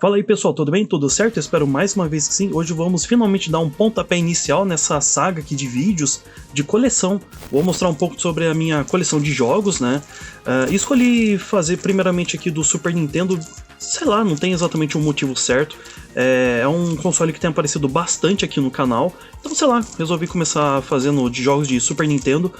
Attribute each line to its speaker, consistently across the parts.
Speaker 1: Fala aí pessoal, tudo bem? Tudo certo? Eu espero mais uma vez que sim. Hoje vamos finalmente dar um pontapé inicial nessa saga aqui de vídeos de coleção. Vou mostrar um pouco sobre a minha coleção de jogos, né? Escolhi fazer primeiramente aqui do Super Nintendo, sei lá, não tem exatamente um motivo certo. É um console que tem aparecido bastante aqui no canal, então sei lá, resolvi começar fazendo de jogos de Super Nintendo.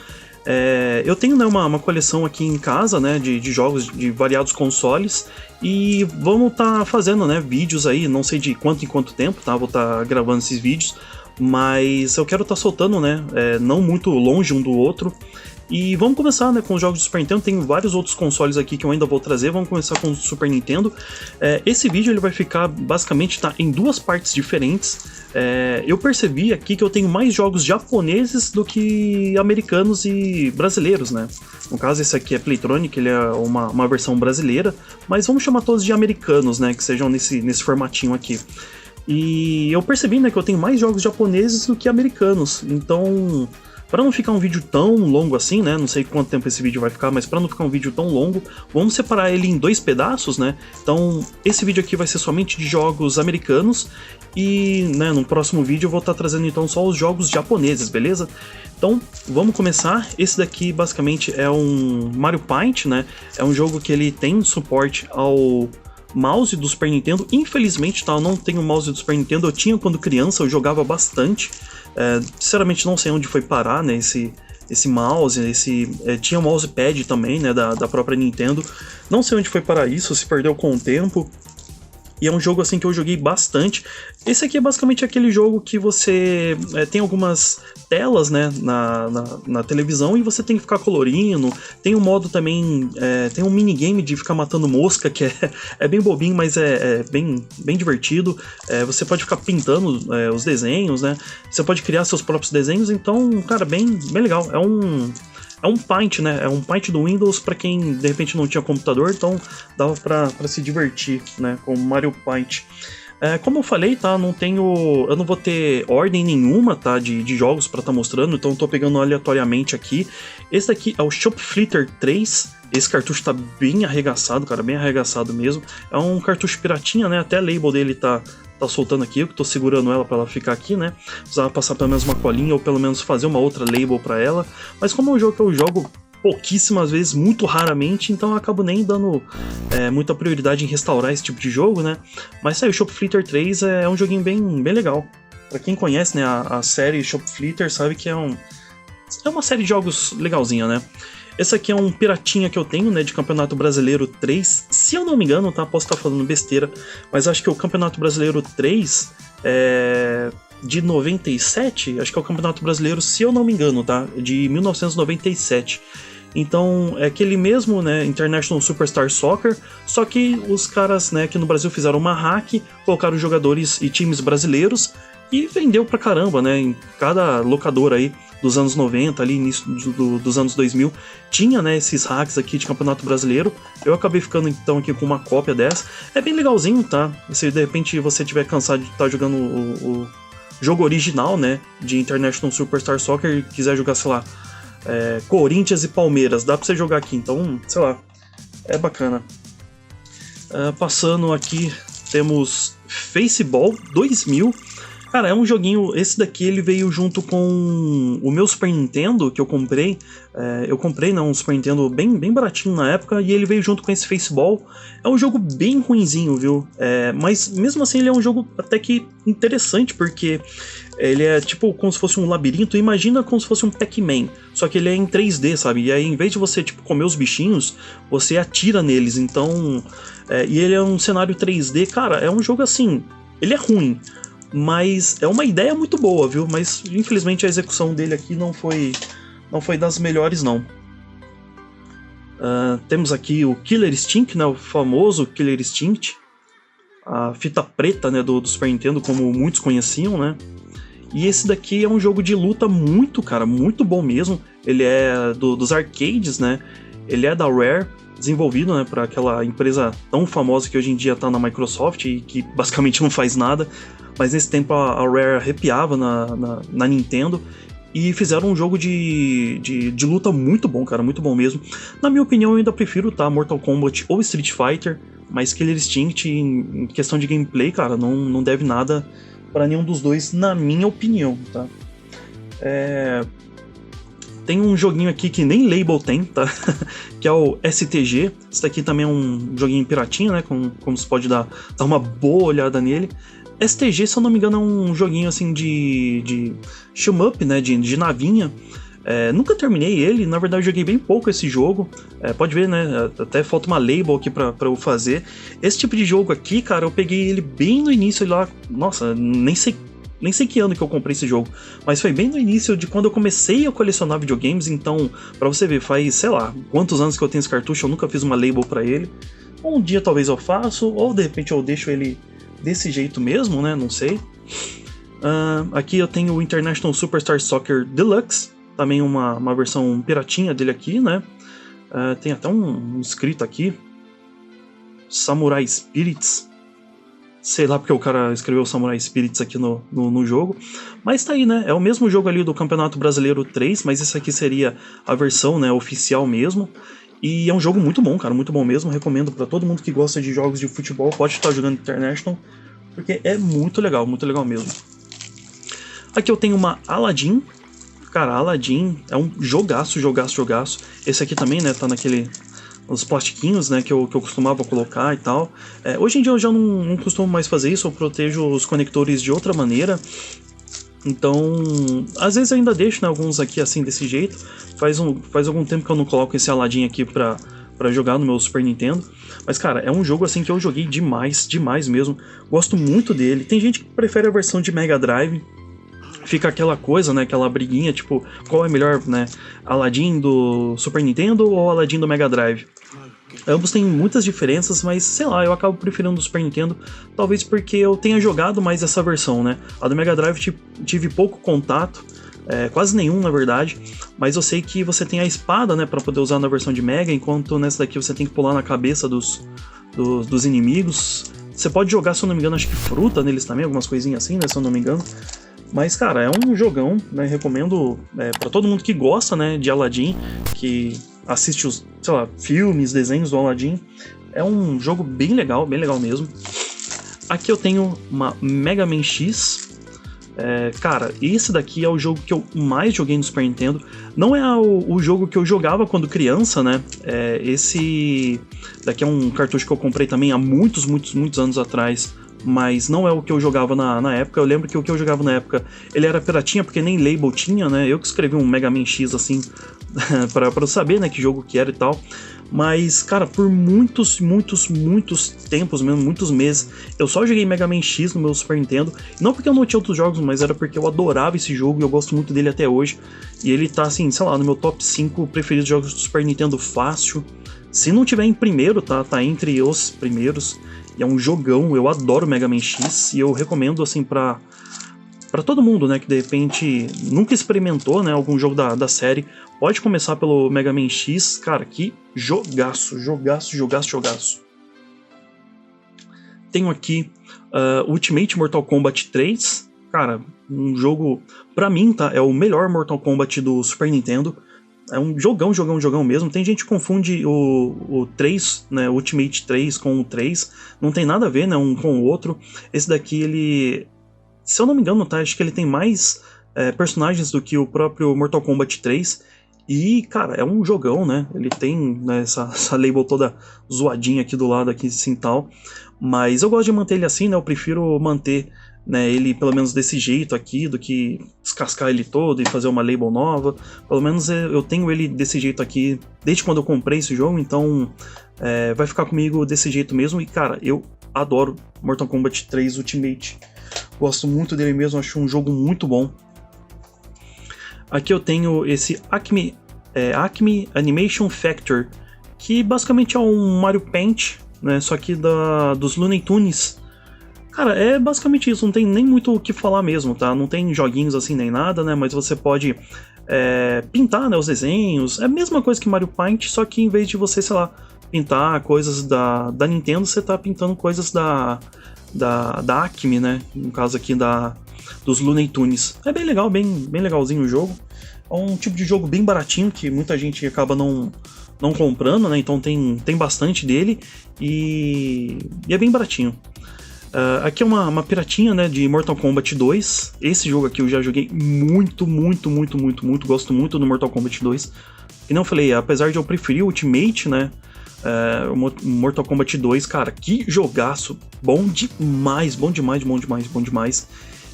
Speaker 1: Eu tenho, né, uma coleção aqui em casa, né, de jogos de variados consoles, e vamos estar fazendo, né, vídeos aí, não sei de quanto em quanto tempo, tá? Vou estar gravando esses vídeos, mas eu quero estar soltando, né, não muito longe um do outro. E vamos começar, né, com os jogos do Super Nintendo. Tem vários outros consoles aqui que eu ainda vou trazer. Vamos começar com o Super Nintendo. Esse vídeo ele vai ficar basicamente em duas partes diferentes. Eu percebi aqui que eu tenho mais jogos japoneses do que americanos e brasileiros, né? No caso, esse aqui é Playtronic, ele é uma versão brasileira, mas vamos chamar todos de americanos, né, que sejam nesse formatinho aqui. E eu percebi, né, que eu tenho mais jogos japoneses do que americanos, então... Para não ficar um vídeo tão longo assim, né, não sei quanto tempo esse vídeo vai ficar, mas para não ficar um vídeo tão longo, vamos separar ele em dois pedaços, né? Então, esse vídeo aqui vai ser somente de jogos americanos e, né, no próximo vídeo eu vou estar trazendo então só os jogos japoneses, beleza? Então, vamos começar. Esse daqui basicamente é um Mario Paint, né? É um jogo que ele tem suporte ao mouse do Super Nintendo. Infelizmente, tá, eu não tenho mouse do Super Nintendo, eu tinha quando criança, eu jogava bastante. Sinceramente não sei onde foi parar, né, esse mouse, tinha o mousepad também, né, da própria Nintendo. Não sei onde foi parar isso, se perdeu com o tempo. E é um jogo assim que eu joguei bastante. Esse aqui é basicamente aquele jogo que você tem algumas telas, né, na televisão e você tem que ficar colorindo. Tem um modo também, tem um minigame de ficar matando mosca, que é bem bobinho, mas é bem divertido. Você pode ficar pintando os desenhos, né? Você pode criar seus próprios desenhos, então, cara, bem legal. É um Paint, né? É um Paint do Windows para quem de repente não tinha computador, então dava para se divertir, né? Com Mario Paint. Como eu falei, tá? Eu não vou ter ordem nenhuma, tá? De jogos para estar mostrando, então eu tô pegando aleatoriamente aqui. Esse daqui é o Shop Flitter 3. Esse cartucho tá bem arregaçado, cara, bem arregaçado mesmo. É um cartucho piratinha, né? Até a label dele tá soltando aqui, eu que tô segurando ela pra ela ficar aqui, né? Precisava passar pelo menos uma colinha ou pelo menos fazer uma outra label pra ela. Mas como é um jogo que eu jogo pouquíssimas vezes, muito raramente, então eu acabo nem dando muita prioridade em restaurar esse tipo de jogo, né? Mas o Shop Flitter 3 é um joguinho bem legal. Pra quem conhece, né, a série Shop Flitter sabe que é uma série de jogos legalzinha, né? Esse aqui é um piratinha que eu tenho, né, de Campeonato Brasileiro 3, se eu não me engano, tá? Posso estar falando besteira, mas acho que o Campeonato Brasileiro 3 é de 97, acho que é o Campeonato Brasileiro, se eu não me engano, tá? De 1997. Então, é aquele mesmo, né, International Superstar Soccer, só que os caras, né, aqui no Brasil fizeram uma hack, colocaram jogadores e times brasileiros e vendeu pra caramba, né, em cada locadora aí dos anos 90, ali início dos anos 2000, tinha, né, esses hacks aqui de Campeonato Brasileiro. Eu acabei ficando então aqui com uma cópia dessa. É bem legalzinho, tá? Se de repente você tiver cansado de estar jogando o jogo original, né, de International Superstar Soccer e quiser jogar, sei lá, Corinthians e Palmeiras, dá pra você jogar aqui, então, sei lá, é bacana. Passando aqui, temos Faceball 2000. Cara, é um joguinho, esse daqui ele veio junto com o meu Super Nintendo que eu comprei. Eu comprei, né, um Super Nintendo bem baratinho na época, e ele veio junto com esse Faceball. É um jogo bem ruinzinho, viu? Mas mesmo assim ele é um jogo até que interessante, porque ele é tipo como se fosse um labirinto. Imagina como se fosse um Pac-Man, só que ele é em 3D, sabe? E aí em vez de você tipo comer os bichinhos, você atira neles, então... e ele é um cenário 3D, cara, é um jogo assim... Ele é ruim, mas é uma ideia muito boa, viu? Mas infelizmente a execução dele aqui não foi das melhores, não. Temos aqui o Killer Instinct, né? O famoso Killer Instinct. A fita preta, né, do Super Nintendo, como muitos conheciam, né? E esse daqui é um jogo de luta muito, cara, muito bom mesmo. Ele é dos arcades, né? Ele é da Rare, desenvolvido, né, para aquela empresa tão famosa que hoje em dia tá na Microsoft e que basicamente não faz nada. Mas nesse tempo a Rare arrepiava na Nintendo e fizeram um jogo de luta muito bom, cara, muito bom mesmo. Na minha opinião, eu ainda prefiro, tá, Mortal Kombat ou Street Fighter, mas Killer Instinct, em questão de gameplay, cara, não deve nada pra nenhum dos dois, na minha opinião, tá? Tem um joguinho aqui que nem label tem, tá? Que é o STG. Esse daqui também é um joguinho piratinho, né? Como você pode dar uma boa olhada nele. STG, se eu não me engano, é um joguinho assim de shoot-up, né? De navinha. Nunca terminei ele, na verdade eu joguei bem pouco esse jogo. Pode ver, né? Até falta uma label aqui pra eu fazer. Esse tipo de jogo aqui, cara, eu peguei ele bem no início lá. Nossa, nem sei que ano que eu comprei esse jogo, mas foi bem no início de quando eu comecei a colecionar videogames, então, pra você ver, faz, sei lá, quantos anos que eu tenho esse cartucho, eu nunca fiz uma label pra ele. Um dia talvez eu faço, ou de repente eu deixo ele desse jeito mesmo, né, não sei. Aqui eu tenho o International Superstar Soccer Deluxe, também uma versão piratinha dele aqui, né. Tem até um escrito aqui, Samurai Spirits. Sei lá porque o cara escreveu Samurai Spirits aqui no jogo. Mas tá aí, né? É o mesmo jogo ali do Campeonato Brasileiro 3, mas esse aqui seria a versão, né, oficial mesmo. E é um jogo muito bom, cara, muito bom mesmo. Recomendo pra todo mundo que gosta de jogos de futebol, pode estar jogando International, porque é muito legal mesmo. Aqui eu tenho uma Aladdin. Cara, Aladdin é um jogaço. Esse aqui também, né, tá os plastiquinhos, né, que eu costumava colocar e tal. Hoje em dia eu já não costumo mais fazer isso, eu protejo os conectores de outra maneira. Então, às vezes eu ainda deixo, né, alguns aqui assim desse jeito. Faz algum tempo que eu não coloco esse Aladdin aqui pra jogar no meu Super Nintendo. Mas, cara, é um jogo assim que eu joguei demais mesmo. Gosto muito dele. Tem gente que prefere a versão de Mega Drive. Fica aquela coisa, né, aquela briguinha, tipo, qual é melhor, né, Aladdin do Super Nintendo ou Aladdin do Mega Drive? Ambos têm muitas diferenças, mas sei lá, eu acabo preferindo o Super Nintendo, talvez porque eu tenha jogado mais essa versão, né? A do Mega Drive tive pouco contato, quase nenhum na verdade, mas eu sei que você tem a espada, né, pra poder usar na versão de Mega, enquanto nessa daqui você tem que pular na cabeça dos inimigos. Você pode jogar, se eu não me engano, acho que fruta neles também, algumas coisinhas assim, né, se eu não me engano. Mas, cara, é um jogão, né, recomendo pra todo mundo que gosta, né, de Aladdin, que assiste os, sei lá, filmes, desenhos do Aladdin. É um jogo bem legal mesmo. Aqui eu tenho uma Mega Man X. Cara, esse daqui é o jogo que eu mais joguei no Super Nintendo. Não é o jogo que eu jogava quando criança, né? Esse daqui é um cartucho que eu comprei também há muitos anos atrás, mas não é o que eu jogava na época. Eu lembro que o que eu jogava na época, ele era piratinha, porque nem label tinha, né? Eu que escrevi um Mega Man X, assim, pra eu saber, né, que jogo que era e tal. Mas, cara, por muitos tempos mesmo, muitos meses, eu só joguei Mega Man X no meu Super Nintendo. Não porque eu não tinha outros jogos, mas era porque eu adorava esse jogo e eu gosto muito dele até hoje. E ele tá, assim, sei lá, no meu top 5 preferidos jogos do Super Nintendo fácil. Se não tiver em primeiro, tá entre os primeiros. E é um jogão, eu adoro Mega Man X e eu recomendo, assim, pra todo mundo, né, que de repente nunca experimentou, né, algum jogo da série, pode começar pelo Mega Man X. Cara, que jogaço. Tenho aqui Ultimate Mortal Kombat 3, cara, um jogo, pra mim, tá, é o melhor Mortal Kombat do Super Nintendo. É um jogão mesmo. Tem gente que confunde o 3, né, o Ultimate 3 com o 3. Não tem nada a ver, né, um com o outro. Esse daqui, ele... Se eu não me engano, tá, acho que ele tem mais personagens do que o próprio Mortal Kombat 3. E, cara, é um jogão, né? Ele tem, né, essa label toda zoadinha aqui do lado, aqui assim, tal. Mas eu gosto de manter ele assim, né? Eu prefiro manter, né, ele pelo menos desse jeito aqui, do que descascar ele todo e fazer uma label nova. Pelo menos eu tenho ele desse jeito aqui desde quando eu comprei esse jogo, então vai ficar comigo desse jeito mesmo. E, cara, eu adoro Mortal Kombat 3 Ultimate. Gosto muito dele mesmo, acho um jogo muito bom. Aqui eu tenho esse Acme Animation Factor, que basicamente é um Mario Paint, né, só que dos Looney Tunes. Cara, é basicamente isso, não tem nem muito o que falar mesmo, tá? Não tem joguinhos assim nem nada, né? Mas você pode pintar, né, os desenhos. É a mesma coisa que Mario Paint, só que em vez de você, sei lá, pintar coisas da Nintendo, você tá pintando coisas da Acme, né? No caso aqui dos Looney Tunes. É bem legal, bem legalzinho o jogo. É um tipo de jogo bem baratinho que muita gente acaba não não comprando, né? Então tem bastante dele e é bem baratinho. Aqui é uma piratinha, né, de Mortal Kombat 2. Esse jogo aqui eu já joguei muito. Gosto muito do Mortal Kombat 2. E não falei, apesar de eu preferir o Ultimate, né, o Mortal Kombat 2, cara, que jogaço. Bom demais.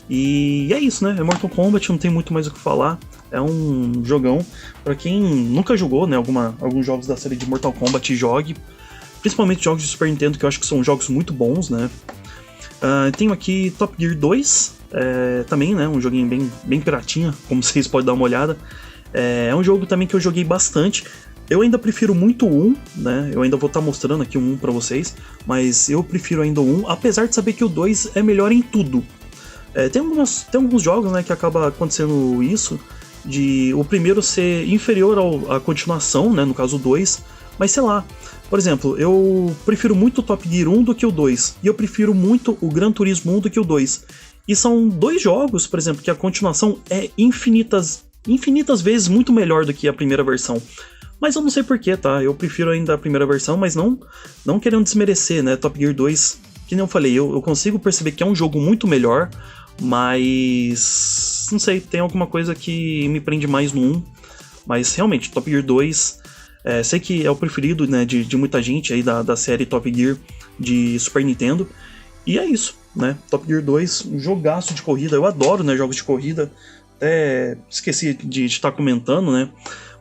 Speaker 1: E é isso, né, é Mortal Kombat, não tem muito mais o que falar. É um jogão. Pra quem nunca jogou, né, alguns jogos da série de Mortal Kombat, jogue. Principalmente jogos de Super Nintendo, que eu acho que são jogos muito bons, né. Tenho aqui Top Gear 2, também, né, um joguinho bem piratinha, como vocês podem dar uma olhada. É um jogo também que eu joguei bastante. Eu ainda prefiro muito o 1, né, eu ainda vou estar mostrando aqui o 1 pra vocês, mas eu prefiro ainda o 1, apesar de saber que o 2 é melhor em tudo. Tem alguns jogos, né, que acaba acontecendo isso, de o primeiro ser inferior à continuação, né, no caso o 2, mas sei lá. Por exemplo, eu prefiro muito o Top Gear 1 do que o 2, e eu prefiro muito o Gran Turismo 1 do que o 2. E são dois jogos, por exemplo, que a continuação é infinitas vezes muito melhor do que a primeira versão. Mas eu não sei porquê, tá? Eu prefiro ainda a primeira versão, mas não querendo desmerecer, né? Top Gear 2, que nem eu falei, eu consigo perceber que é um jogo muito melhor, mas não sei, tem alguma coisa que me prende mais no 1. Mas realmente, Top Gear 2... sei que é o preferido, né, de muita gente aí da série Top Gear de Super Nintendo. E é isso, né? Top Gear 2, um jogaço de corrida. Eu adoro, né, jogos de corrida. Até esqueci de estar comentando, né?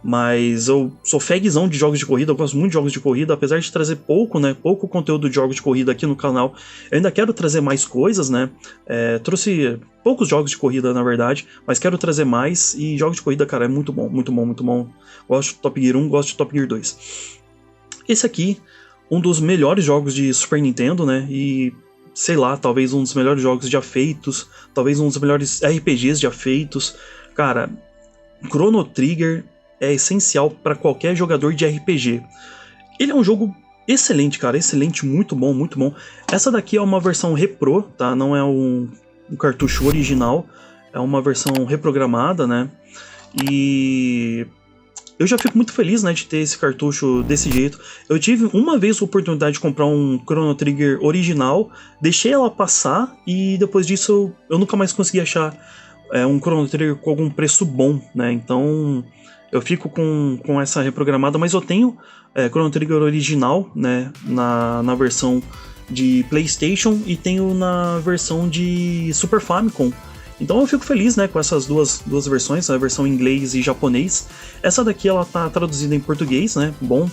Speaker 1: Mas eu sou fagzão de jogos de corrida, eu gosto muito de jogos de corrida, apesar de trazer pouco conteúdo de jogos de corrida aqui no canal. Eu ainda quero trazer mais coisas, né? Trouxe poucos jogos de corrida, na verdade, mas quero trazer mais, e jogos de corrida, cara, é muito bom. Gosto de Top Gear 1, gosto de Top Gear 2. Esse aqui, um dos melhores jogos de Super Nintendo, né? E, sei lá, talvez um dos melhores jogos já feitos, talvez um dos melhores RPGs já feitos. Cara, Chrono Trigger é essencial para qualquer jogador de RPG. Ele é um jogo excelente, cara, excelente, muito bom. Essa daqui é uma versão repro, tá? Não é um cartucho original, é uma versão reprogramada, né? E eu já fico muito feliz, né, de ter esse cartucho desse jeito. Eu tive uma vez a oportunidade de comprar um Chrono Trigger original, deixei ela passar e depois disso eu nunca mais consegui achar um Chrono Trigger com algum preço bom, né? Então eu fico com essa reprogramada, mas eu tenho Chrono Trigger original, né, na versão de PlayStation e tenho na versão de Super Famicom. Então eu fico feliz, né, com essas duas versões, a versão em inglês e japonês. Essa daqui ela tá traduzida em português, né, bom.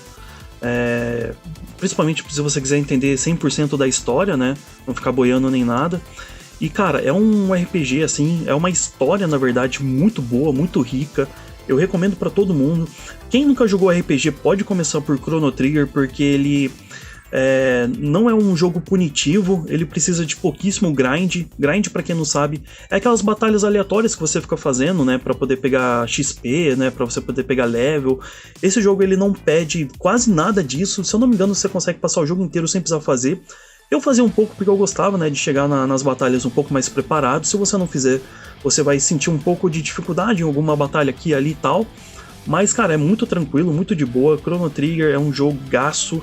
Speaker 1: Principalmente se você quiser entender 100% da história, né, não ficar boiando nem nada. E cara, é um RPG assim, é uma história na verdade muito boa, muito rica. Eu recomendo pra todo mundo. Quem nunca jogou RPG pode começar por Chrono Trigger, porque ele não é um jogo punitivo, ele precisa de pouquíssimo grind. Grind, pra quem não sabe, é aquelas batalhas aleatórias que você fica fazendo, né, pra poder pegar XP, né, pra você poder pegar level. Esse jogo ele não pede quase nada disso. Se eu não me engano, você consegue passar o jogo inteiro sem precisar fazer. Eu fazia um pouco porque eu gostava, né, de chegar nas batalhas um pouco mais preparado. Se você não fizer, você vai sentir um pouco de dificuldade em alguma batalha aqui, ali e tal. Mas, cara, é muito tranquilo, muito de boa. Chrono Trigger é um jogaço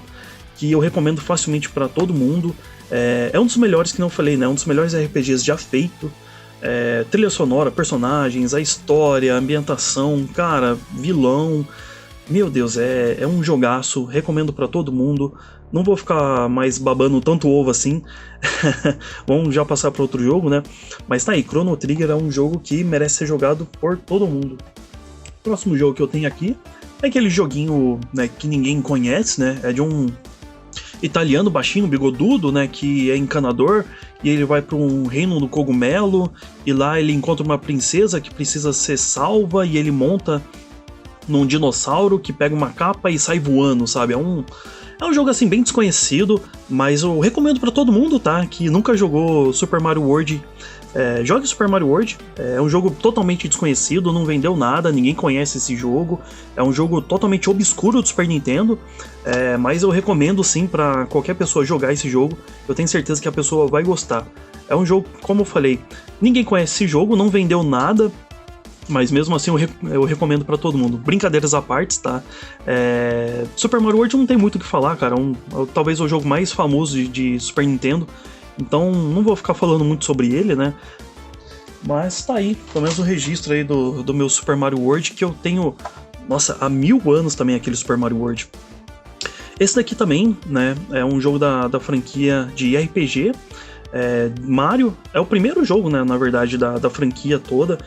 Speaker 1: que eu recomendo facilmente pra todo mundo. É um dos melhores, que não falei, né, um dos melhores RPGs já feito. Trilha sonora, personagens, a história, a ambientação, cara, vilão. Meu Deus, é um jogaço, recomendo pra todo mundo. Não vou ficar mais babando tanto ovo assim. Vamos já passar para outro jogo, né? Mas tá aí, Chrono Trigger é um jogo que merece ser jogado por todo mundo. O próximo jogo que eu tenho aqui é aquele joguinho, né, que ninguém conhece, né? É de um italiano baixinho, bigodudo, né, que é encanador, e ele vai para um reino do cogumelo, e lá ele encontra uma princesa que precisa ser salva, e ele monta num dinossauro que pega uma capa e sai voando, sabe? É um jogo assim bem desconhecido, mas eu recomendo pra todo mundo, tá? Que nunca jogou Super Mario World. Jogue Super Mario World. É um jogo totalmente desconhecido, não vendeu nada, ninguém conhece esse jogo. É um jogo totalmente obscuro do Super Nintendo, mas eu recomendo sim pra qualquer pessoa jogar esse jogo. Eu tenho certeza que a pessoa vai gostar. É um jogo, como eu falei, ninguém conhece esse jogo, não vendeu nada. Mas mesmo assim eu recomendo pra todo mundo. Brincadeiras à parte, tá? Super Mario World não tem muito o que falar, cara. Talvez o jogo mais famoso de Super Nintendo. Então não vou ficar falando muito sobre ele, né? Mas tá aí, pelo menos o registro aí do meu Super Mario World, que eu tenho, nossa, há 1000 anos também aquele Super Mario World. Esse daqui também, né, é um jogo da franquia de RPG. Mario é o primeiro jogo, né, na verdade, da franquia toda.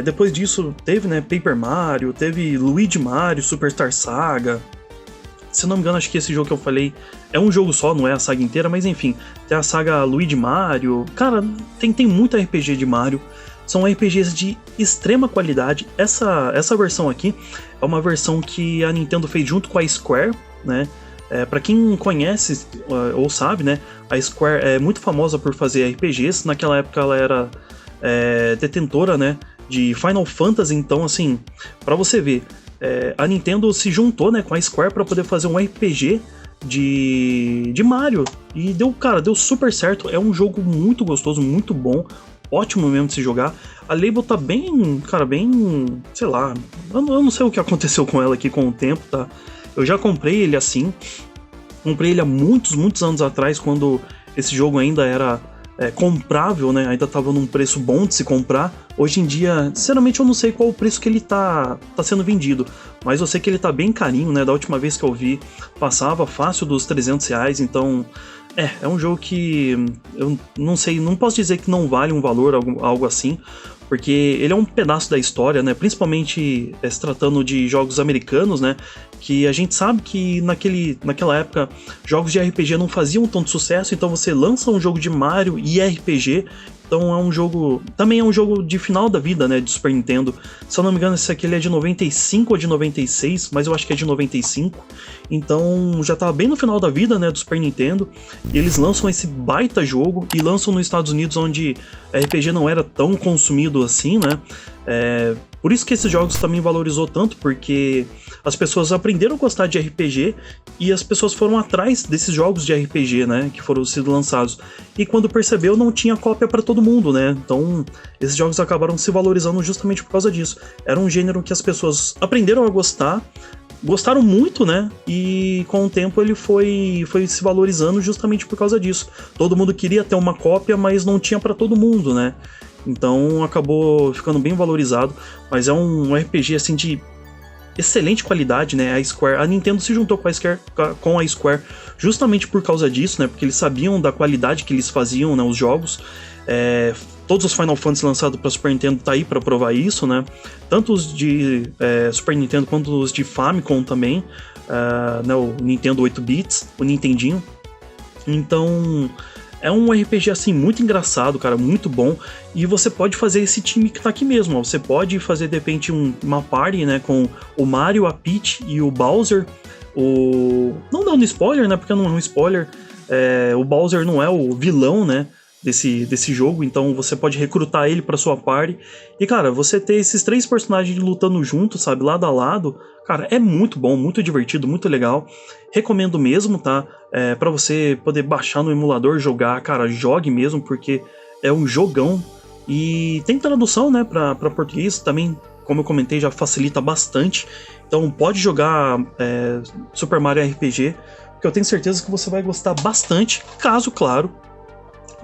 Speaker 1: Depois disso teve, né, Paper Mario, teve Luigi Mario, Superstar Saga. Se não me engano, acho que esse jogo que eu falei é um jogo só, não é a saga inteira, mas enfim, tem a saga Luigi Mario. Cara, tem muito RPG de Mario. São RPGs de extrema qualidade. Essa versão aqui é uma versão que a Nintendo fez junto com a Square, né? Pra quem conhece ou sabe, né, a Square é muito famosa por fazer RPGs. Naquela época ela era detentora, né, de Final Fantasy, então assim, pra você ver, a Nintendo se juntou, né, com a Square pra poder fazer um RPG de Mario, e deu super certo. É um jogo muito gostoso, muito bom, ótimo mesmo de se jogar. A Label tá bem, cara, bem, sei lá, eu não sei o que aconteceu com ela aqui com o tempo, tá? Eu já comprei ele assim, comprei ele há muitos anos atrás, quando esse jogo ainda era comprável, né? Ainda tava num preço bom de se comprar. Hoje em dia, sinceramente, eu não sei qual o preço que ele tá sendo vendido, mas eu sei que ele tá bem carinho, né? Da última vez que eu vi, passava fácil dos R$300, então é um jogo que eu não sei, não posso dizer que não vale um valor, algo assim, porque ele é um pedaço da história, né? Principalmente se tratando de jogos americanos, né? Que a gente sabe que naquela época jogos de RPG não faziam tanto sucesso, então você lança um jogo de Mario e RPG, então também é um jogo de final da vida, né, de Super Nintendo. Se eu não me engano, esse aqui ele é de 95 ou de 96, mas eu acho que é de 95, então já tava bem no final da vida, né, do Super Nintendo, e eles lançam esse baita jogo, e lançam nos Estados Unidos, onde RPG não era tão consumido assim, né. Por isso que esses jogos também valorizou tanto, porque as pessoas aprenderam a gostar de RPG e as pessoas foram atrás desses jogos de RPG, né, que foram sendo lançados. E quando percebeu, não tinha cópia para todo mundo, né? Então, esses jogos acabaram se valorizando justamente por causa disso. Era um gênero que as pessoas aprenderam a gostar, gostaram muito, né? E com o tempo ele foi se valorizando justamente por causa disso. Todo mundo queria ter uma cópia, mas não tinha para todo mundo, né? Então acabou ficando bem valorizado, mas é um RPG assim de excelente qualidade, né? A Nintendo se juntou com a Square justamente por causa disso, né? Porque eles sabiam da qualidade que eles faziam, né, os jogos. Todos os Final Fantasy lançados para Super Nintendo tá aí para provar isso, né? Tanto os de Super Nintendo quanto os de Famicom também, né? O Nintendo 8 bits, o Nintendinho. Então é um RPG assim muito engraçado, cara, muito bom. E você pode fazer esse time que tá aqui mesmo, ó. Você pode fazer de repente uma party, né, com o Mario, a Peach e o Bowser. Não dando spoiler, né, porque não é um spoiler. O Bowser não é o vilão, né, desse jogo, então você pode recrutar ele pra sua party. E cara, você ter esses 3 personagens lutando juntos, sabe, lado a lado, cara, é muito bom, muito divertido, muito legal. Recomendo mesmo, tá? Pra você poder baixar no emulador, jogar, cara, jogue mesmo, porque é um jogão. E tem tradução, né, pra português também, como eu comentei, já facilita bastante. Então pode jogar Super Mario RPG, que eu tenho certeza que você vai gostar bastante, caso, claro,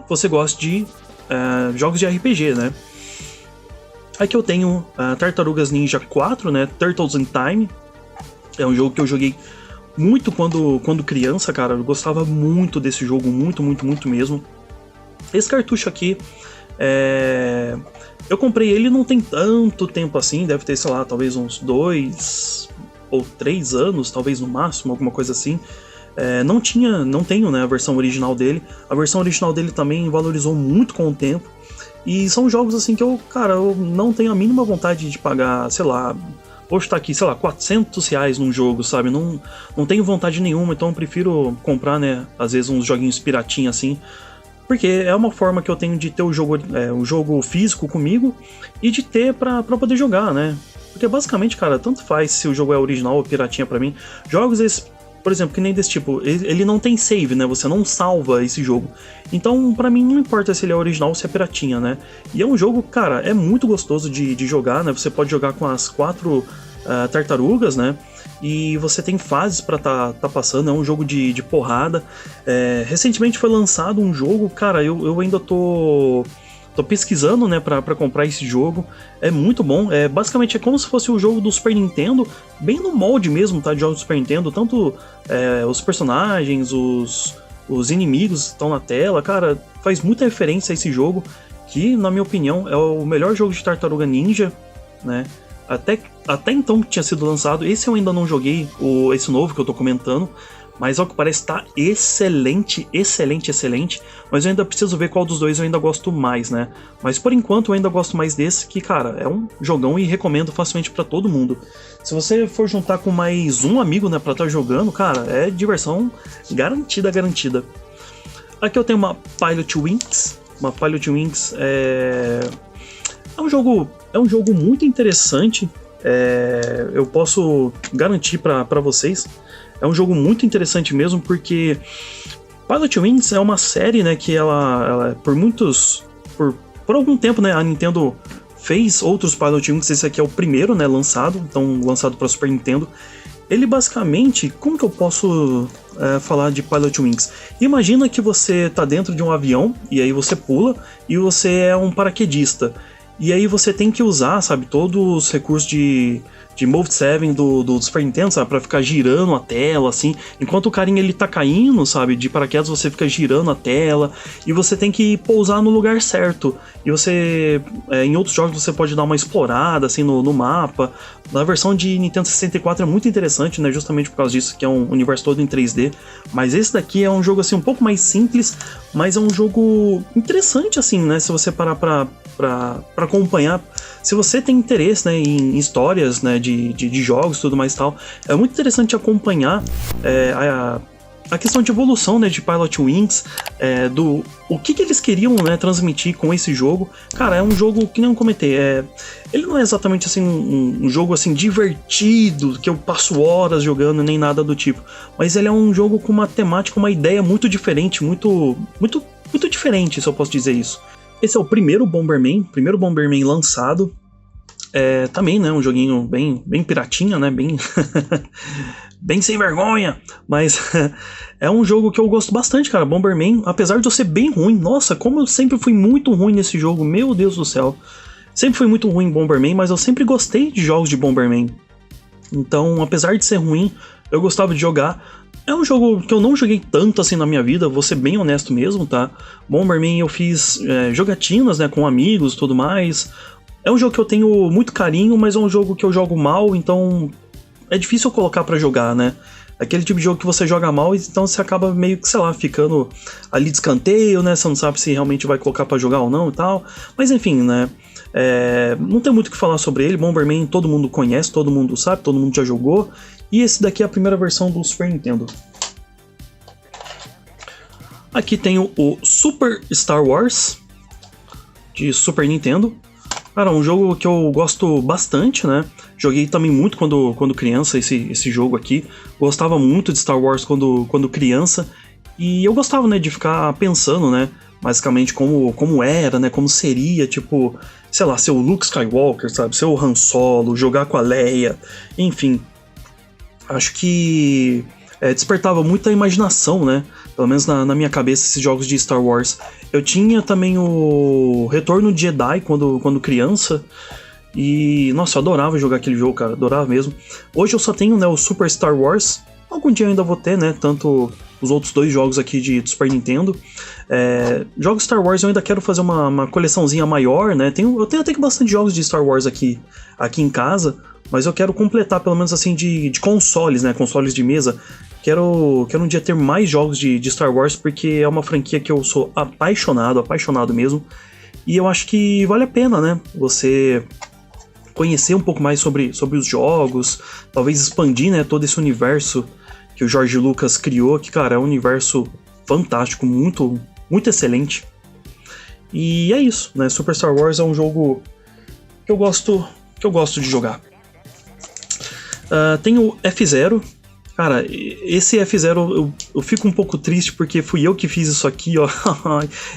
Speaker 1: você goste de jogos de RPG, né? Aqui eu tenho Tartarugas Ninja 4, né? Turtles in Time. É um jogo que eu joguei muito quando criança, cara. Eu gostava muito desse jogo, muito mesmo. Esse cartucho aqui, eu comprei ele não tem tanto tempo assim, deve ter, sei lá, talvez uns 2 ou 3 anos, talvez no máximo, alguma coisa assim. Não tenho, né, a versão original dele. A versão original dele também valorizou muito com o tempo. E são jogos assim que eu não tenho a mínima vontade de pagar, sei lá, hoje tá aqui, sei lá, R$400 num jogo, sabe? Não tenho vontade nenhuma, então eu prefiro comprar, né, às vezes uns joguinhos piratinha assim, porque é uma forma que eu tenho de ter o jogo físico comigo e de ter pra poder jogar, né? Porque basicamente, cara, tanto faz se o jogo é original ou piratinha pra mim. Jogos por exemplo, que nem desse tipo, ele não tem save, né? Você não salva esse jogo. Então, pra mim, não importa se ele é original ou se é piratinha, né? E é um jogo, cara, é muito gostoso de jogar, né? Você pode jogar com as 4 tartarugas, né? E você tem fases pra tá passando, é um jogo de porrada. Recentemente foi lançado um jogo, cara, eu ainda tô pesquisando, né, pra comprar esse jogo. É muito bom. Basicamente é como se fosse o jogo do Super Nintendo, bem no molde mesmo, tá? De jogos do Super Nintendo. Tanto os personagens, os inimigos estão na tela. Cara, faz muita referência a esse jogo, que, na minha opinião, é o melhor jogo de Tartaruga Ninja, né? Até então que tinha sido lançado. Esse eu ainda não joguei, esse novo que eu tô comentando. Mas ao que parece tá excelente, excelente, excelente. Mas eu ainda preciso ver qual dos dois eu ainda gosto mais, né? Mas por enquanto eu ainda gosto mais desse, que, cara, é um jogão e recomendo facilmente pra todo mundo. Se você for juntar com mais um amigo, né, pra estar jogando, cara, é diversão garantida, garantida. Aqui eu tenho uma Pilot Wings. Uma Pilot Wings é um jogo muito interessante. Eu posso garantir pra vocês. É um jogo muito interessante mesmo, porque Pilot Wings é uma série, né, que ela por algum tempo, né, a Nintendo fez outros Pilot Wings. Esse aqui é o primeiro, né, lançado para Super Nintendo. Ele basicamente, como que eu posso falar de Pilot Wings? Imagina que você tá dentro de um avião, e aí você pula, e você é um paraquedista. E aí você tem que usar, sabe, todos os recursos de Move 7 do Super Nintendo, sabe, pra ficar girando a tela, assim. Enquanto o carinha ele tá caindo, sabe, de paraquedas, você fica girando a tela, e você tem que pousar no lugar certo. E você, em outros jogos, você pode dar uma explorada, assim, no mapa. Na versão de Nintendo 64 é muito interessante, né, justamente por causa disso, que é um universo todo em 3D. Mas esse daqui é um jogo, assim, um pouco mais simples, mas é um jogo interessante, assim, né, se você parar pra acompanhar. Se você tem interesse, né, em histórias, né, de jogos e tudo mais e tal, é muito interessante acompanhar a questão de evolução, né, de Pilot Wings, o que eles queriam, né, transmitir com esse jogo. Cara, é um jogo que nem eu comentei, ele não é exatamente assim um jogo assim divertido, que eu passo horas jogando nem nada do tipo, mas ele é um jogo com uma temática, uma ideia muito diferente, muito diferente, se eu posso dizer isso. Esse é o primeiro Bomberman lançado. Também, né, um joguinho bem piratinha, né, bem bem sem vergonha, mas é um jogo que eu gosto bastante, cara. Bomberman, apesar de eu ser bem ruim, nossa, como eu sempre fui muito ruim nesse jogo, meu Deus do céu. Sempre fui muito ruim em Bomberman, mas eu sempre gostei de jogos de Bomberman. Então, apesar de ser ruim, eu gostava de jogar. É um jogo que eu não joguei tanto assim na minha vida, vou ser bem honesto mesmo, tá? Bomberman eu fiz jogatinas, né, com amigos e tudo mais. É um jogo que eu tenho muito carinho, mas é um jogo que eu jogo mal, então é difícil eu colocar pra jogar, né? Aquele tipo de jogo que você joga mal, então você acaba meio que, sei lá, ficando ali de escanteio, né? Você não sabe se realmente vai colocar pra jogar ou não e tal. Mas enfim, né? Não tem muito o que falar sobre ele. Bomberman todo mundo conhece, todo mundo sabe, todo mundo já jogou. E esse daqui é a primeira versão do Super Nintendo. Aqui tem o Super Star Wars de Super Nintendo. Cara, um jogo que eu gosto bastante, né? Joguei também muito quando criança esse jogo aqui. Gostava muito de Star Wars quando criança. E eu gostava, né, de ficar pensando, né? Basicamente como era, né? Como seria, tipo, sei lá, ser o Luke Skywalker, sabe? Ser o Han Solo, jogar com a Leia, enfim. Acho que despertava muita imaginação, né? Pelo menos na minha cabeça, esses jogos de Star Wars. Eu tinha também o Retorno de Jedi quando criança. E, nossa, eu adorava jogar aquele jogo, cara. Adorava mesmo. Hoje eu só tenho, né, o Super Star Wars. Algum dia eu ainda vou ter, né? Tanto os outros dois jogos aqui de Super Nintendo. Jogos Star Wars eu ainda quero fazer uma coleçãozinha maior, né? Eu tenho até que bastante jogos de Star Wars aqui em casa. Mas eu quero completar, pelo menos assim, de consoles, né? Consoles de mesa. Quero um dia ter mais jogos de Star Wars, porque é uma franquia que eu sou apaixonado mesmo. E eu acho que vale a pena, né? Você conhecer um pouco mais sobre os jogos, talvez expandir, né, todo esse universo que o George Lucas criou, que, cara, é um universo fantástico, muito, muito excelente. E é isso, né? Super Star Wars é um jogo que eu gosto de jogar. Tem o F-Zero. Cara, esse F-Zero eu fico um pouco triste porque fui eu que fiz isso aqui, ó.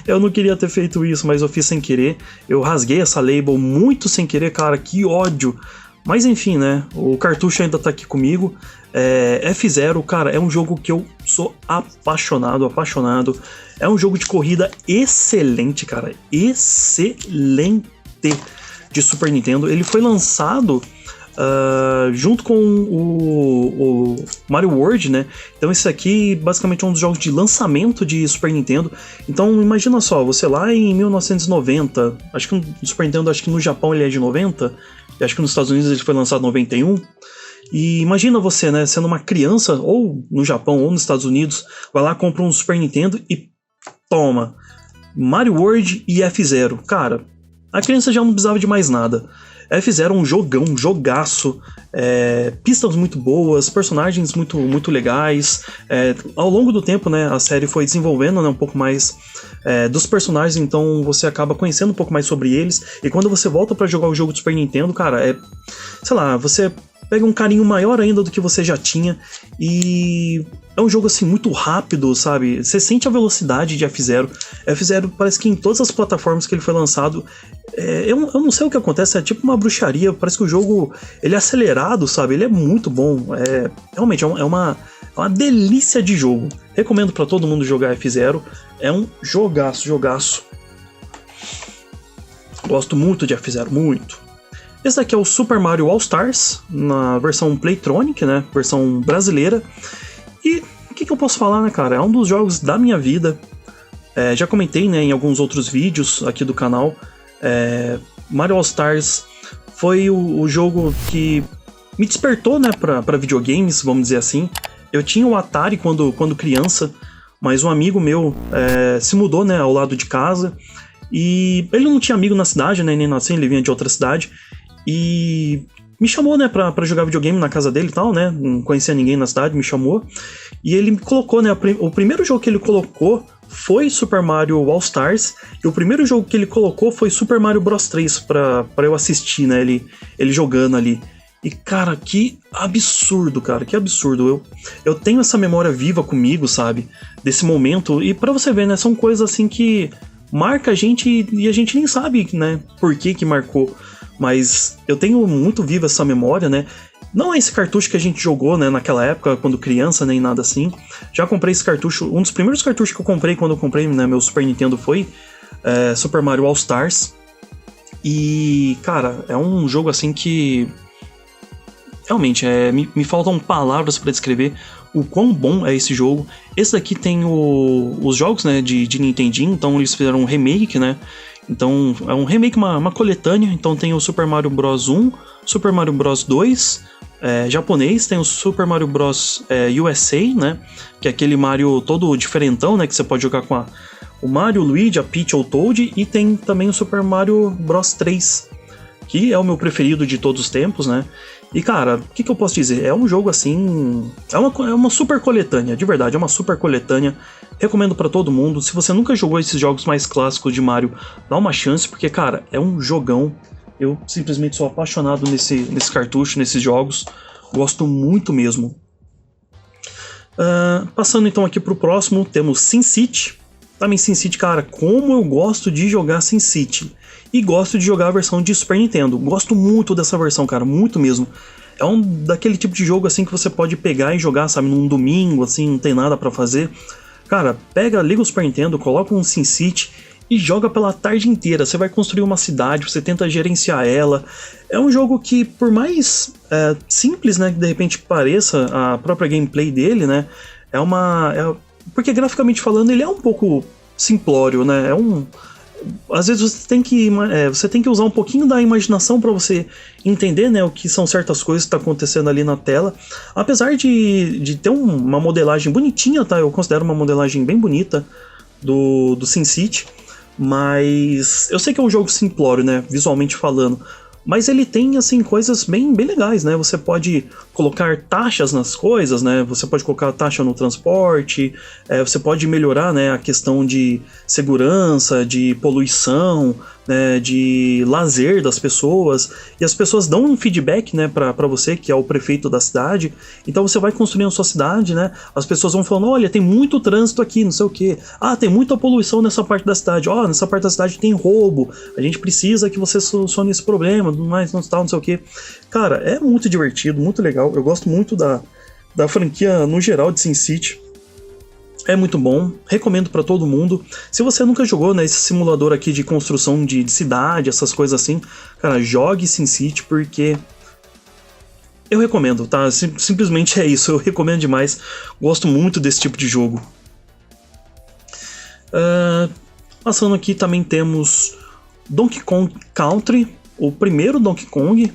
Speaker 1: Eu não queria ter feito isso, mas eu fiz sem querer. Eu rasguei essa label muito sem querer, cara, que ódio. Mas enfim, né, o cartucho ainda tá aqui comigo. F-Zero, cara, é um jogo que eu sou apaixonado. É um jogo de corrida excelente, cara, excelente, de Super Nintendo. Ele foi lançado junto com o Mario World, né? Então esse aqui basicamente é um dos jogos de lançamento de Super Nintendo. Então imagina só, você lá em 1990, acho que no Super Nintendo, acho que no Japão ele é de 90, e acho que nos Estados Unidos ele foi lançado em 91. E imagina você, né, sendo uma criança, ou no Japão ou nos Estados Unidos, vai lá, compra um Super Nintendo e toma, Mario World e F-Zero. Cara, a criança já não precisava de mais nada. F-Zero é um jogão, um jogaço, pistas muito boas, personagens muito legais. Ao longo do tempo, né, a série foi desenvolvendo, né, um pouco mais dos personagens, então você acaba conhecendo um pouco mais sobre eles. E quando você volta pra jogar o jogo do Super Nintendo, cara, sei lá, você pega um carinho maior ainda do que você já tinha. E é um jogo assim muito rápido, sabe? Você sente a velocidade de F-Zero. F-Zero parece que em todas as plataformas que ele foi lançado, eu não sei o que acontece, é tipo uma bruxaria. Parece que o jogo ele é acelerado, sabe? Ele é muito bom. Realmente é uma delícia de jogo. Recomendo pra todo mundo jogar F-Zero. É um jogaço. Gosto muito de F-Zero, muito. Esse daqui é o Super Mario All Stars, na versão Playtronic, né? Versão brasileira. E o que eu posso falar, né, cara? É um dos jogos da minha vida. Já comentei, né, em alguns outros vídeos aqui do canal. Mario All Stars foi o jogo que me despertou, né, pra videogames, vamos dizer assim. Eu tinha o Atari quando criança, mas um amigo meu se mudou, né, ao lado de casa. E ele não tinha amigo na cidade, né, nem assim, ele vinha de outra cidade. E me chamou, né, pra jogar videogame na casa dele e tal, né? Não conhecia ninguém na cidade, me chamou. E ele me colocou, né? O primeiro jogo que ele colocou foi Super Mario All Stars. E o primeiro jogo que ele colocou foi Super Mario Bros 3 pra eu assistir, né? Ele jogando ali. E, cara, que absurdo, cara, que absurdo. Eu tenho essa memória viva comigo, sabe? Desse momento. E pra você ver, né? São coisas assim que marca a gente e a gente nem sabe, né? Por que marcou. Mas eu tenho muito viva essa memória, né? Não é esse cartucho que a gente jogou, né, naquela época, quando criança, nem nada assim. Já comprei esse cartucho, um dos primeiros cartuchos que eu comprei quando eu comprei, né, meu Super Nintendo foi Super Mario All Stars. E, cara, é um jogo assim que realmente me faltam palavras para descrever o quão bom é esse jogo. Esse daqui tem os jogos, né, de Nintendinho, então eles fizeram um remake, né? Então é um remake, uma coletânea. Então tem o Super Mario Bros 1, Super Mario Bros 2, japonês, tem o Super Mario Bros USA, né? Que é aquele Mario todo diferentão, né? Que você pode jogar com o Mario, o Luigi, a Peach ou o Toad. E tem também o Super Mario Bros 3, que é o meu preferido de todos os tempos, né? E cara, o que eu posso dizer? É um jogo assim... É uma super coletânea, de verdade, é uma super coletânea. Recomendo pra todo mundo. Se você nunca jogou esses jogos mais clássicos de Mario, dá uma chance, porque, cara, é um jogão. Eu simplesmente sou apaixonado nesse cartucho, nesses jogos. Gosto muito mesmo. Passando então aqui pro próximo, temos SimCity. Também SimCity, cara, como eu gosto de jogar SimCity. E gosto de jogar a versão de Super Nintendo. Gosto muito dessa versão, cara, muito mesmo. É daquele tipo de jogo assim que você pode pegar e jogar, sabe, num domingo, assim, não tem nada pra fazer. Cara, liga o Super Nintendo, coloca um SimCity e joga pela tarde inteira. Você vai construir uma cidade, você tenta gerenciar ela. É um jogo que, por mais simples, né, que de repente pareça a própria gameplay dele, né, porque graficamente falando ele é um pouco simplório, né, às vezes você tem que usar um pouquinho da imaginação para você entender, né, o que são certas coisas que tá acontecendo ali na tela. Apesar de ter uma modelagem bonitinha, tá? Eu considero uma modelagem bem bonita do SimCity. Mas eu sei que é um jogo simplório, né, visualmente falando. Mas ele tem, assim, coisas bem legais, né? Você pode colocar taxas nas coisas, né? Você pode colocar taxa no transporte, você pode melhorar, né, a questão de segurança, de poluição, né, de lazer das pessoas, e as pessoas dão um feedback, né, para você, que é o prefeito da cidade. Então você vai construindo a sua cidade, né? As pessoas vão falando, olha, tem muito trânsito aqui, não sei o quê. Ah, tem muita poluição nessa parte da cidade. Ó, nessa parte da cidade tem roubo. A gente precisa que você solucione esse problema, não sei o quê. Cara, é muito divertido, muito legal. Eu gosto muito da franquia no geral de SimCity. É muito bom, recomendo pra todo mundo. Se você nunca jogou, né, esse simulador aqui de construção de cidade, essas coisas assim, cara, jogue SimCity porque eu recomendo, tá? Simplesmente é isso, eu recomendo demais. Gosto muito desse tipo de jogo. Passando aqui também temos Donkey Kong Country, o primeiro Donkey Kong,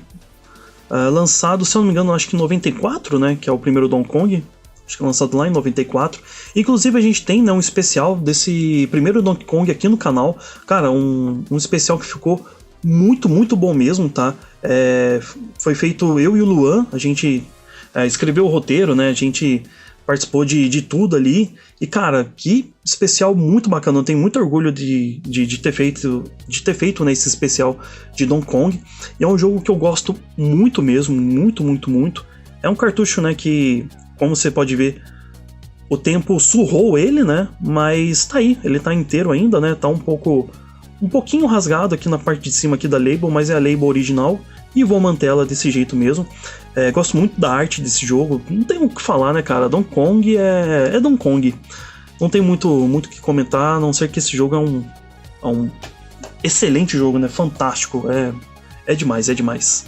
Speaker 1: lançado, se eu não me engano, acho que em 94, né, que é o primeiro Donkey Kong. Acho que é lançado lá em 94. Inclusive a gente tem, né, um especial desse primeiro Donkey Kong aqui no canal. Cara, um especial que ficou muito, muito bom mesmo, tá? Foi feito eu e o Luan, a gente escreveu o roteiro, né? A gente participou de tudo ali. E, cara, que especial muito bacana. Eu tenho muito orgulho de ter feito né, esse especial de Donkey Kong. E é um jogo que eu gosto muito mesmo, muito, muito, muito. É um cartucho, né, que, como você pode ver, o tempo surrou ele, né? Mas tá aí, ele tá inteiro ainda, né? Tá um pouquinho rasgado aqui na parte de cima aqui da label, mas é a label original e vou manter ela desse jeito mesmo. Gosto muito da arte desse jogo, não tem o que falar, né, cara? Donkey Kong é Donkey Kong. Não tem muito o que comentar, a não ser que esse jogo é um excelente jogo, né? Fantástico, é demais, é demais.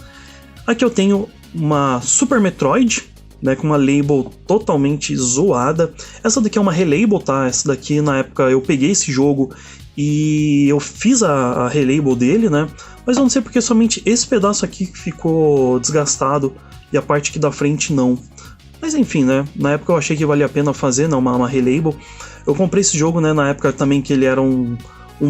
Speaker 1: Aqui eu tenho uma Super Metroid, né, com uma label totalmente zoada. Essa daqui é uma relabel, tá? Essa daqui, na época, eu peguei esse jogo e eu fiz a relabel dele, né? Mas eu não sei porque somente esse pedaço aqui ficou desgastado e a parte aqui da frente não. Mas enfim, né? Na época eu achei que valia a pena fazer, né, uma relabel. Eu comprei esse jogo, né, na época também que ele era um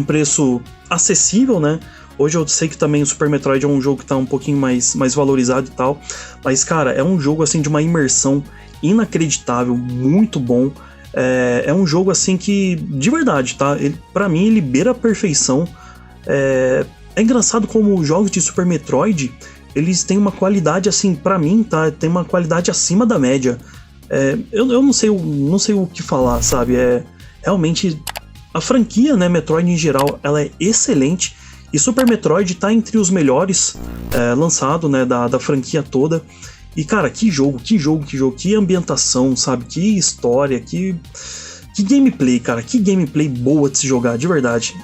Speaker 1: preço acessível, né? Hoje eu sei que também o Super Metroid é um jogo que tá um pouquinho mais valorizado e tal. Mas, cara, é um jogo, assim, de uma imersão inacreditável, muito bom. É um jogo, assim, que, de verdade, tá? Pra mim, ele beira a perfeição. É engraçado como os jogos de Super Metroid, eles têm uma qualidade, assim, pra mim, tá? Tem uma qualidade acima da média. Eu não sei o que falar, sabe? Realmente, a franquia, né, Metroid em geral, ela é excelente. E Super Metroid tá entre os melhores lançado, né, da franquia toda. E, cara, que jogo, que ambientação, sabe? Que história, que gameplay, cara. Que gameplay boa de se jogar, de verdade.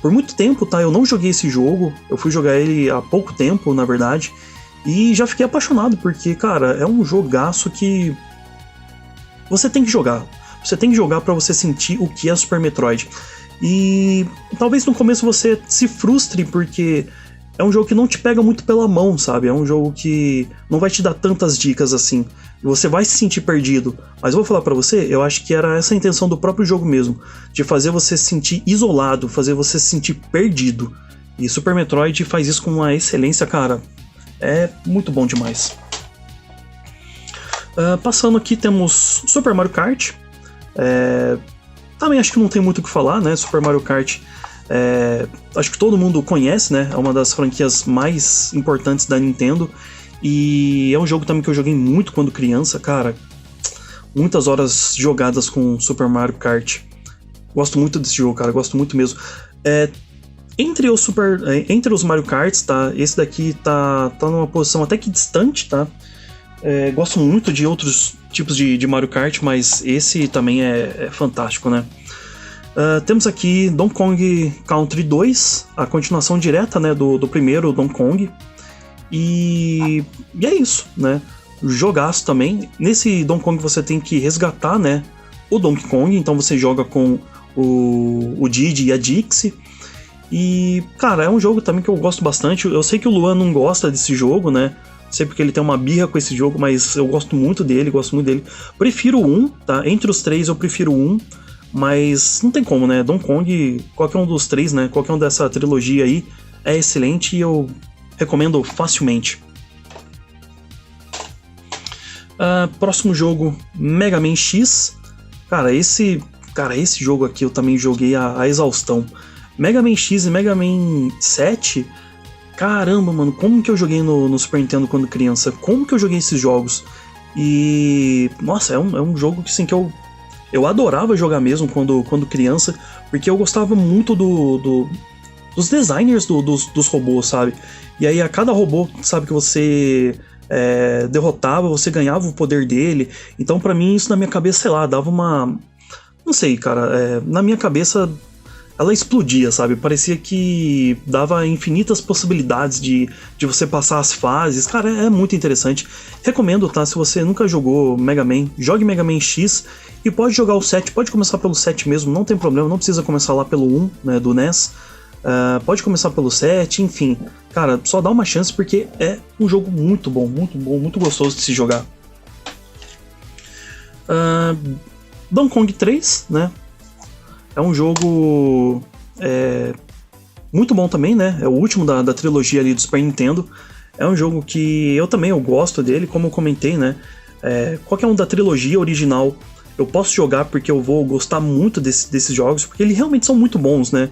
Speaker 1: Por muito tempo, tá? Eu não joguei esse jogo. Eu fui jogar ele há pouco tempo, na verdade. E já fiquei apaixonado, porque, cara, é um jogaço que você tem que jogar. Você tem que jogar pra você sentir o que é Super Metroid. E talvez no começo você se frustre, porque é um jogo que não te pega muito pela mão, sabe? É um jogo que não vai te dar tantas dicas assim. Você vai se sentir perdido. Mas eu vou falar pra você, eu acho que era essa a intenção do próprio jogo mesmo. De fazer você se sentir isolado, fazer você se sentir perdido. E Super Metroid faz isso com uma excelência, cara. É muito bom demais. Passando aqui temos Super Mario Kart. Também acho que não tem muito o que falar, né? Super Mario Kart, acho que todo mundo conhece, né? É uma das franquias mais importantes da Nintendo. E é um jogo também que eu joguei muito quando criança, cara. Muitas horas jogadas com Super Mario Kart. Gosto muito desse jogo, cara. Gosto muito mesmo. Entre os Mario Karts, tá? Esse daqui tá numa posição até que distante, tá? Gosto muito de outros tipos de Mario Kart, mas esse também é fantástico, né? Temos aqui Donkey Kong Country 2, a continuação direta, né, do primeiro Donkey Kong. E é isso, né? Jogaço também. Nesse Donkey Kong você tem que resgatar, né, o Donkey Kong, então você joga com o Diddy e a Dixie. E, cara, é um jogo também que eu gosto bastante. Eu sei que o Luan não gosta desse jogo, né? Sei porque ele tem uma birra com esse jogo, mas eu gosto muito dele, Prefiro o 1, tá? Entre os três eu prefiro o 1, mas não tem como, né? Donkey Kong, qualquer um dos três, né? Qualquer um dessa trilogia aí é excelente e eu recomendo facilmente. Próximo jogo, Mega Man X. Cara, esse jogo aqui eu também joguei a exaustão. Mega Man X e Mega Man 7. Caramba, mano, como que eu joguei no Super Nintendo quando criança? Como que eu joguei esses jogos? E... nossa, é um jogo que, assim, que eu adorava jogar mesmo quando criança, porque eu gostava muito dos designers dos robôs, sabe? E aí a cada robô, sabe, que você derrotava, você ganhava o poder dele. Então pra mim isso na minha cabeça, sei lá, dava uma... não sei, cara, na minha cabeça ela explodia, sabe? Parecia que dava infinitas possibilidades de você passar as fases. Cara, é muito interessante. Recomendo, tá? Se você nunca jogou Mega Man, jogue Mega Man X e pode jogar o 7. Pode começar pelo 7 mesmo, não tem problema. Não precisa começar lá pelo 1, né, do NES. Pode começar pelo 7, enfim. Cara, só dá uma chance porque é um jogo muito bom, muito gostoso de se jogar. Donkey Kong 3, né? É um jogo muito bom também, né? É o último da trilogia ali do Super Nintendo. É um jogo que eu gosto dele, como eu comentei, né? Qualquer um da trilogia original eu posso jogar porque eu vou gostar muito desses jogos, porque eles realmente são muito bons, né?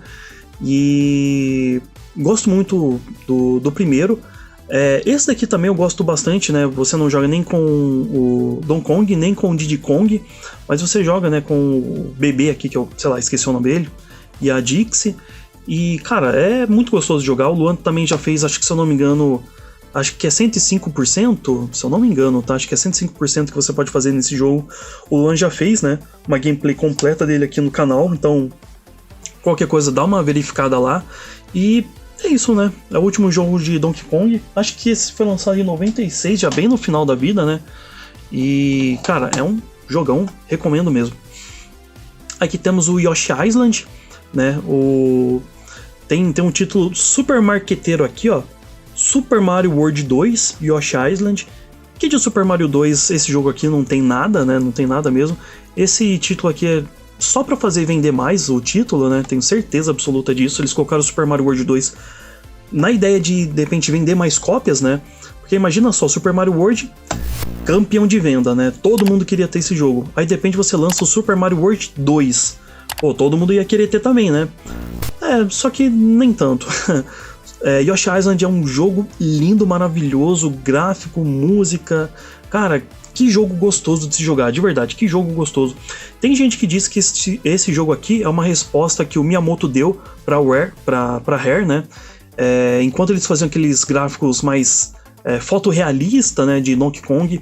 Speaker 1: E gosto muito do primeiro. Esse daqui também eu gosto bastante, né? Você não joga nem com o Donkey Kong, nem com o Diddy Kong, mas você joga, né, com o bebê aqui, que eu, sei lá, esqueci o nome dele, e a Dixie. E, cara, é muito gostoso de jogar. O Luan também já fez, acho que, se eu não me engano, acho que é 105%, se eu não me engano, tá? Acho que é 105% que você pode fazer nesse jogo. O Luan já fez, né, uma gameplay completa dele aqui no canal, então qualquer coisa dá uma verificada lá. E é isso, né? É o último jogo de Donkey Kong. Acho que esse foi lançado em 96, já bem no final da vida, né? E, cara, é um jogão, recomendo mesmo. Aqui temos o Yoshi Island, né? Tem um título super marqueteiro aqui, ó. Super Mario World 2, Yoshi Island. Que de Super Mario 2, esse jogo aqui não tem nada, né? Não tem nada mesmo. Esse título aqui é só pra fazer vender mais o título, né? Tenho certeza absoluta disso. Eles colocaram o Super Mario World 2 na ideia de repente, vender mais cópias, né? Porque imagina só, Super Mario World, campeão de venda, né? Todo mundo queria ter esse jogo. Aí, de repente, você lança o Super Mario World 2. Pô, todo mundo ia querer ter também, né? Só que nem tanto. Yoshi Island é um jogo lindo, maravilhoso, gráfico, música... Cara, que jogo gostoso de se jogar, de verdade, que jogo gostoso. Tem gente que diz que esse jogo aqui é uma resposta que o Miyamoto deu pra Rare, né? Enquanto eles faziam aqueles gráficos mais fotorrealista, né, de Donkey Kong,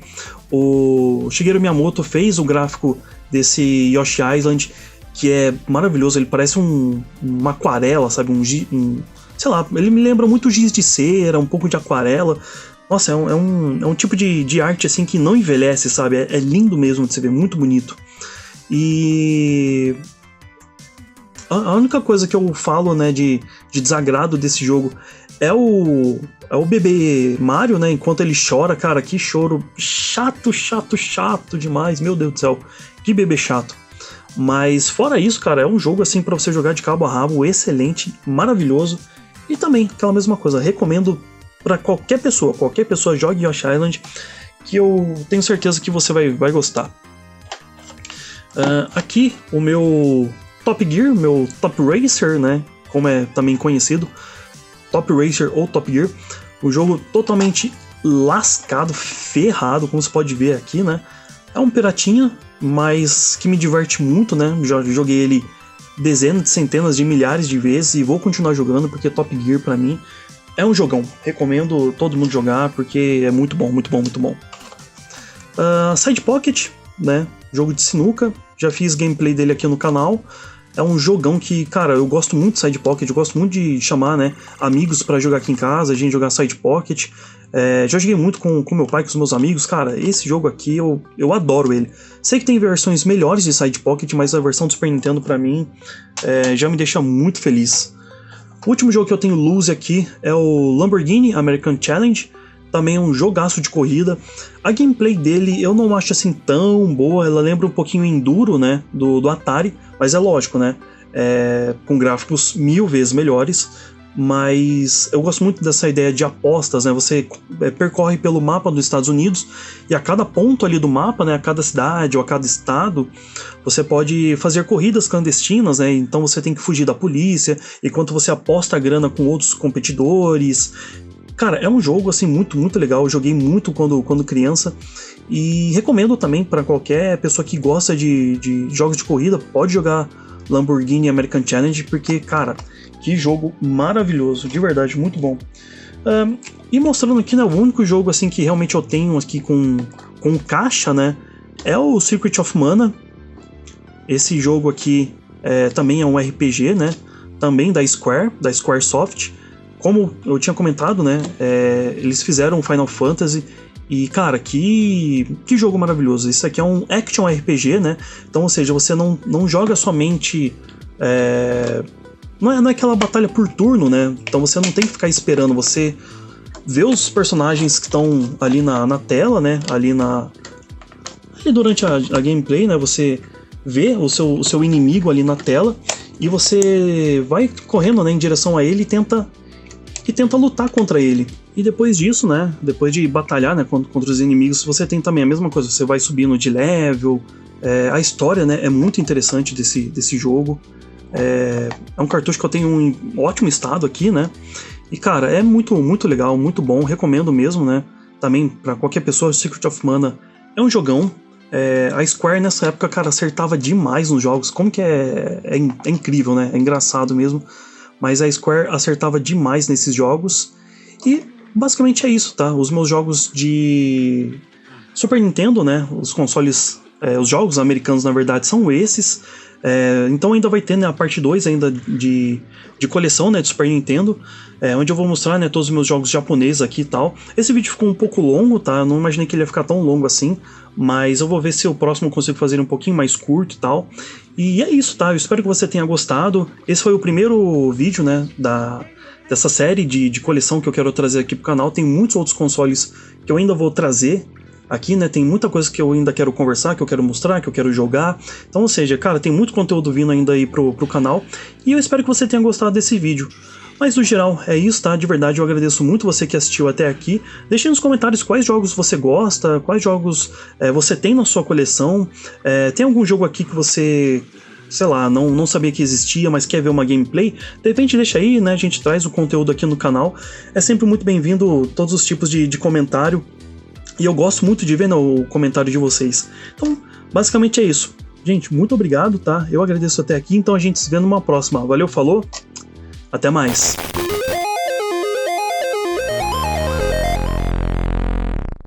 Speaker 1: o Shigeru Miyamoto fez o gráfico desse Yoshi Island, que é maravilhoso. Ele parece uma aquarela, sabe? Sei lá, ele me lembra muito giz de cera, um pouco de aquarela. Nossa, é um tipo de arte assim que não envelhece, sabe? É lindo mesmo de se ver, muito bonito. E a única coisa que eu falo, né, de desagrado desse jogo é o bebê Mario, né? Enquanto ele chora, cara, que choro chato demais, meu Deus do céu, que bebê chato. Mas fora isso, cara, é um jogo assim pra você jogar de cabo a rabo, excelente, maravilhoso. E também, aquela mesma coisa, recomendo pra qualquer pessoa jogue Yoshi Island, que eu tenho certeza que você vai gostar. Aqui, o meu Top Gear, meu Top Racer, né, como é também conhecido, Top Racer ou Top Gear, um jogo totalmente lascado, ferrado, como você pode ver aqui, né, é um piratinha, mas que me diverte muito, né, já joguei ele dezenas, centenas de milhares de vezes e vou continuar jogando porque Top Gear pra mim é um jogão, recomendo todo mundo jogar porque é muito bom, muito bom, muito bom. Side Pocket, né, jogo de sinuca, já fiz gameplay dele aqui no canal. É um jogão que, cara, eu gosto muito de Side Pocket, eu gosto muito de chamar, né, amigos pra jogar aqui em casa, a gente jogar Side Pocket. Já joguei muito com meu pai, com os meus amigos, cara, esse jogo aqui eu adoro ele. Sei que tem versões melhores de Side Pocket, mas a versão do Super Nintendo pra mim já me deixa muito feliz. O último jogo que eu tenho luz aqui é o Lamborghini American Challenge, também é um jogaço de corrida. A gameplay dele eu não acho assim tão boa, ela lembra um pouquinho Enduro, né, do Atari, mas é lógico, né, com gráficos 1000 vezes melhores, mas eu gosto muito dessa ideia de apostas, né? Você percorre pelo mapa dos Estados Unidos e a cada ponto ali do mapa, né, a cada cidade ou a cada estado, você pode fazer corridas clandestinas, né? Então você tem que fugir da polícia, enquanto você aposta a grana com outros competidores. Cara, é um jogo assim muito, muito legal. Eu joguei muito quando criança e recomendo também para qualquer pessoa que gosta de jogos de corrida, pode jogar Lamborghini American Challenge, porque, cara, que jogo maravilhoso, de verdade, muito bom. E mostrando aqui, né, o único jogo assim que realmente eu tenho aqui com caixa, né, é o Secret of Mana. Esse jogo aqui também é um RPG, né, também da Squaresoft. Como eu tinha comentado, né, eles fizeram Final Fantasy e, cara, que jogo maravilhoso. Isso aqui é um Action RPG, né, então, ou seja, você não joga somente... Não é aquela batalha por turno, né? Então você não tem que ficar esperando, você vê os personagens que estão ali na tela, né? Ali durante a gameplay, né? Você vê o seu inimigo ali na tela e você vai correndo, né, em direção a ele e tenta lutar contra ele. E depois disso, né? Depois de batalhar, né, contra os inimigos, você tem também a mesma coisa, você vai subindo de level. A história, né, é muito interessante desse jogo. É um cartucho que eu tenho em ótimo estado aqui, né? E, cara, é muito, muito legal, muito bom, recomendo mesmo, né? Também pra qualquer pessoa, Secret of Mana é um jogão. A Square nessa época, cara, acertava demais nos jogos. Como que é incrível, né? É engraçado mesmo. Mas a Square acertava demais nesses jogos. E basicamente é isso, tá? Os meus jogos de Super Nintendo, né? Os consoles, os jogos americanos, na verdade, são esses. Então ainda vai ter, né, a parte 2 ainda de coleção, né, de Super Nintendo, onde eu vou mostrar, né, todos os meus jogos japoneses aqui e tal. Esse vídeo ficou um pouco longo, tá? Eu não imaginei que ele ia ficar tão longo assim, mas eu vou ver se o próximo eu consigo fazer um pouquinho mais curto e tal. E é isso, tá? Eu espero que você tenha gostado. Esse foi o primeiro vídeo, né, dessa série de coleção que eu quero trazer aqui pro canal. Tem muitos outros consoles que eu ainda vou trazer aqui, né, tem muita coisa que eu ainda quero conversar, que eu quero mostrar, que eu quero jogar. Então, ou seja, cara, tem muito conteúdo vindo ainda aí pro canal. E eu espero que você tenha gostado desse vídeo. Mas, no geral, é isso, tá? De verdade, eu agradeço muito você que assistiu até aqui. Deixe nos comentários quais jogos você gosta, quais jogos você tem na sua coleção. Tem algum jogo aqui que você... sei lá, não sabia que existia, mas quer ver uma gameplay, de repente deixa aí, né, a gente traz o conteúdo aqui no canal. É sempre muito bem-vindo todos os tipos de comentário. E eu gosto muito de ver, né, o comentário de vocês. Então, basicamente é isso. Gente, muito obrigado, tá? Eu agradeço até aqui, então a gente se vê numa próxima. Valeu, falou, até mais!